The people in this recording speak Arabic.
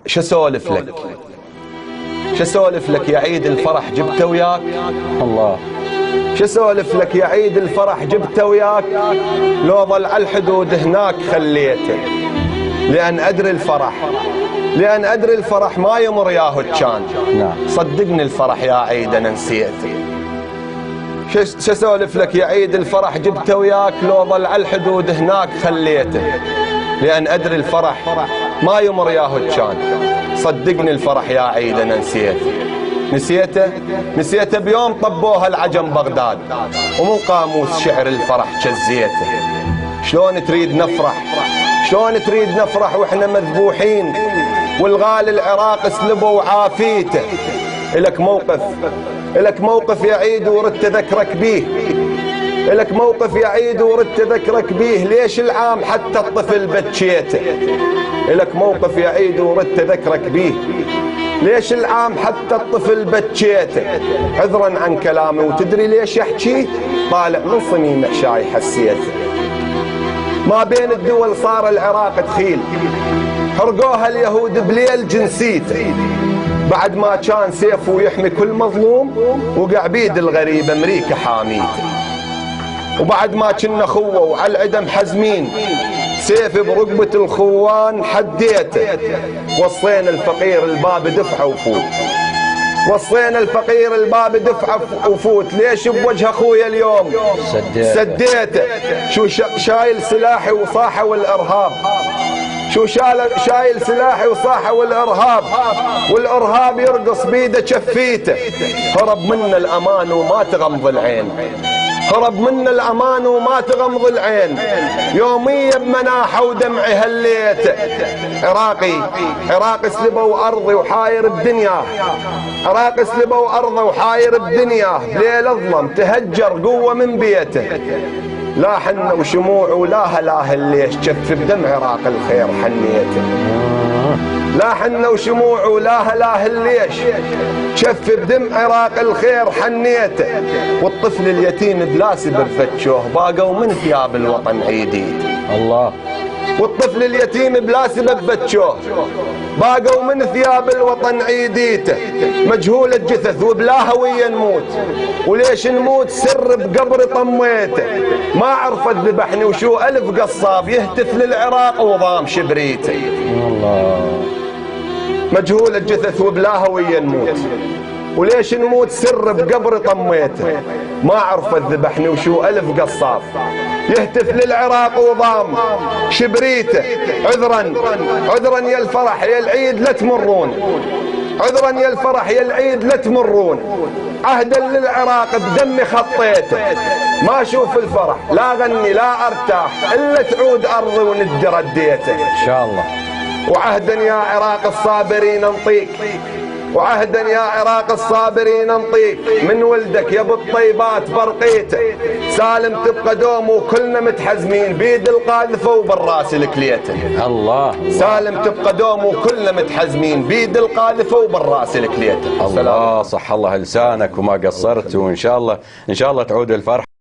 شو اسولف لك؟ شو اسولف لك يا عيد الفرح جبته وياك؟ الله. شو اسولف لك يا عيد الفرح جبته وياك؟ لو ظل على الحدود هناك خليته، لأن أدري الفرح ما يمر ياهو كان. نعم. صدقني الفرح يا عيد أنا نسيته. شو اسولف لك يا عيد الفرح جبته وياك؟ لو ظل على الحدود هناك خليته، لأن أدري الفرح ما يمر ياهو كان. صدقني الفرح يا عيد أنا نسيته بيوم طبوها العجم بغداد، ومن قاموس شعر الفرح جزيته. شلون تريد نفرح واحنا مذبوحين، والغالي العراق سلبوا عافيته. إلك موقف يا عيد وردت أذكرك بيه، ليش العام حتى الطفل بكيته؟ إلك موقف يا عيد وردت أذكرك بيه، ليش العام حتى الطفل بكيته؟ عذرا عن كلامي وتدري ليش احكي؟ طالع من صميم عشاي حسيته. ما بين الدول صار العراق دخيل، حرقوها اليهود بليل جنسيته، بعد ما كان سيفه يحمي كل مظلوم، وقع بيد الغريب امريكا حاميته. وبعد ما كنا خوة وعلى العدم حزمين، سيفي برقبة الخوان حديته. وصينا الفقير الباب دفعه وفوت، ليش بوجه اخويا اليوم سديته؟ شو شايل سلاحي وصاحه والارهاب يرقص بيده شفيته. هرب منا الامان وما تغمض العين، يوميا بمناحه ودمعي هليته. عراقي سلبوا ارضي وحاير بدنياه، ليل اظلم تهجر قوه من بيته. لا حنة وشموع ولا هلاهل، ليش جف بدم عراق الخير حنيته؟ لا حنة وشموع ولا هلاهل، ليش جف بدم عراق الخير حنيته؟ والطفل اليتيم بلا سبب فتشوه، باقوا من ثياب الوطن عيديته. الله. والطفل اليتيم بلا سبب بتشوه، باقوا من ثياب الوطن عيديته. مجهول الجثث وبلا هوية نموت، وليش نموت سر بقبر طميته. ما عرفت ذبحني وشو ألف قصاب يهتف للعراق وضام شبريته. الله. مجهول الجثث وبلا هوية نموت، وليش نموت سر بقبر طميته. ما عرفت ذبحني وشو ألف قصاب يهتف للعراق وضام شبريته. عذرا يا الفرح يا العيد لا تمرون، عهدا للعراق بدمي خطيته. ما اشوف الفرح لا غني لا ارتاح، الا تعود ارضي وندي رديته ان شاء الله. وعهدا يا عراق الصابرين انطيك، من ولدك يا بالطيبات برقيته. سالم تبقى دوم وكلنا متحزمين، بيد القاذفه وبالراس الكليته. الله. سالم تبقى دوم وكلنا متحزمين، بيد القاذفه وبالراس الكليته. الله. صح الله لسانك وما قصرت، وان شاء الله تعود الفرح.